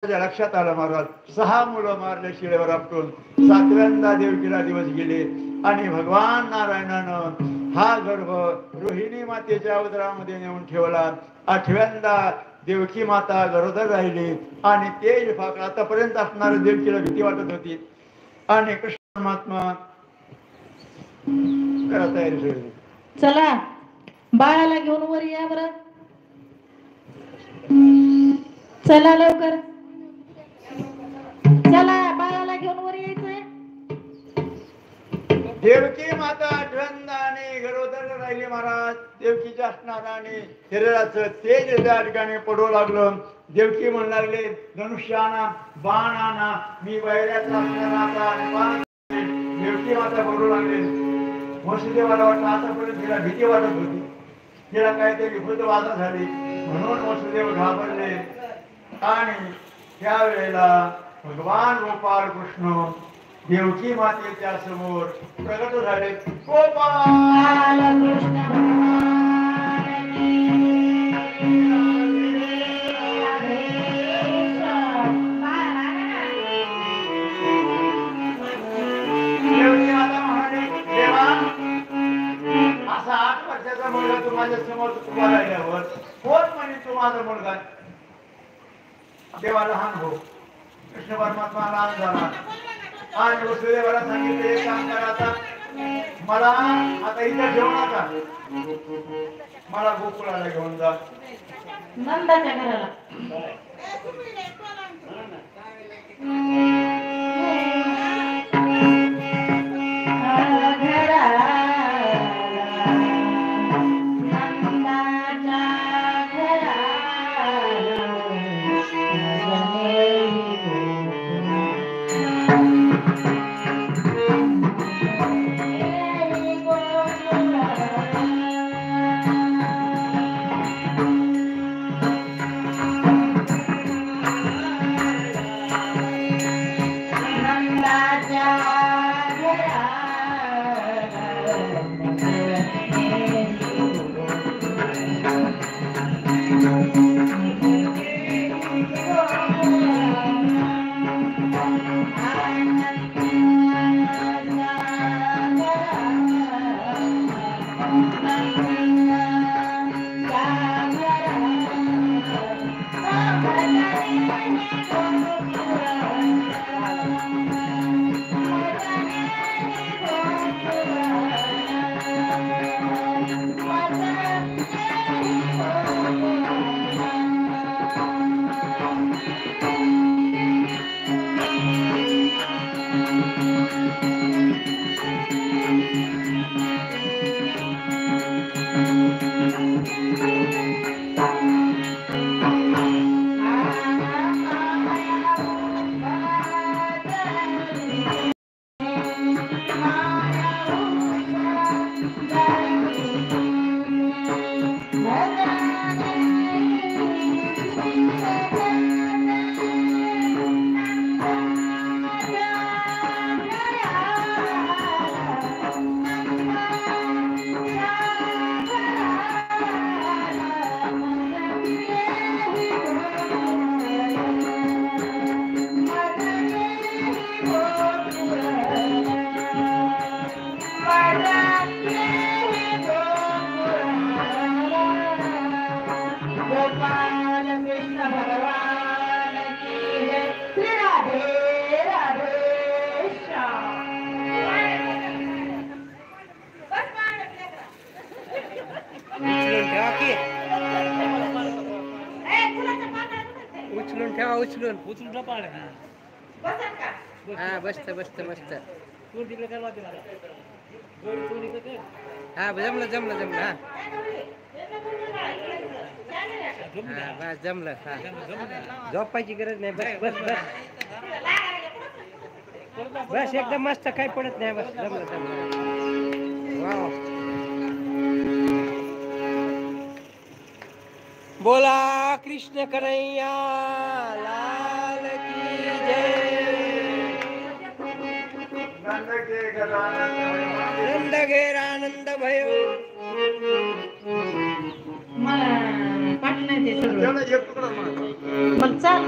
लक्षात आलं महाराज 6 मुलं मारले शिळेवर आपटून. 7व्यांदा देवकीला दिवस गेले आणि भगवान नारायणानं हा गर्भ रोहिणी मातेच्या उदरामध्ये नेऊन ठेवला. 8व्यांदा देवकी माता गरोदर राहिली आणि तेज फाकला. आतापर्यंत असणाऱ्या देवकीला भीती वाटत होती आणि कृष्ण परमात्मा करा तयारी सोडली. चला बाळाला घेऊन वर या बरं. चला लवकर चला बाळाला घेऊन वर यायचंय. देवकी माता 8व्यांदा आणि गरोदर राहिली महाराज. देवकीच्या असणारा आणि शरीराचं तेज त्या ठिकाणी पडू लागलं. देवकी म्हणू लागले धनुष्याना बाण आणा, मी वैऱ्याचा असणारा. देवकी माता पडू लागले. वसुदेवाला वाटलं आतापर्यंत तिला भीती वाटत होती, तिला काहीतरी विकृत वादा झाली म्हणून वसुदेव घाबरले आणि त्यावेळेला भगवान गोपाळ कृष्ण देवकी मातेच्या समोर प्रगट झाले. गोपाळ कृष्ण असा 8 वर्षाचा मुलगा तू माझ्या समोर उभा राहिल्यावर कोण म्हणे तू माझा मुलगा? देवा लहान हो. कृष्ण परमात्मा लहान झाला आणि वसुदेवाला सांगितले एक काम करा, आता मला आता इथे ठेवू नका, मला गोकुळाला घेऊन जा, नंदाच्या घराला. बसत मस्त. हा जमलं हा जमलं. हा झोपायची गरज नाही. बस एकदम मस्त, काही पडत नाही. बस जमलं. वाव. बोला कृष्ण कन्हैया लाल की जय. नंद घेर आनंद भयो. मला पाठवण्याचे सगळं. एक तुकडा मग चाल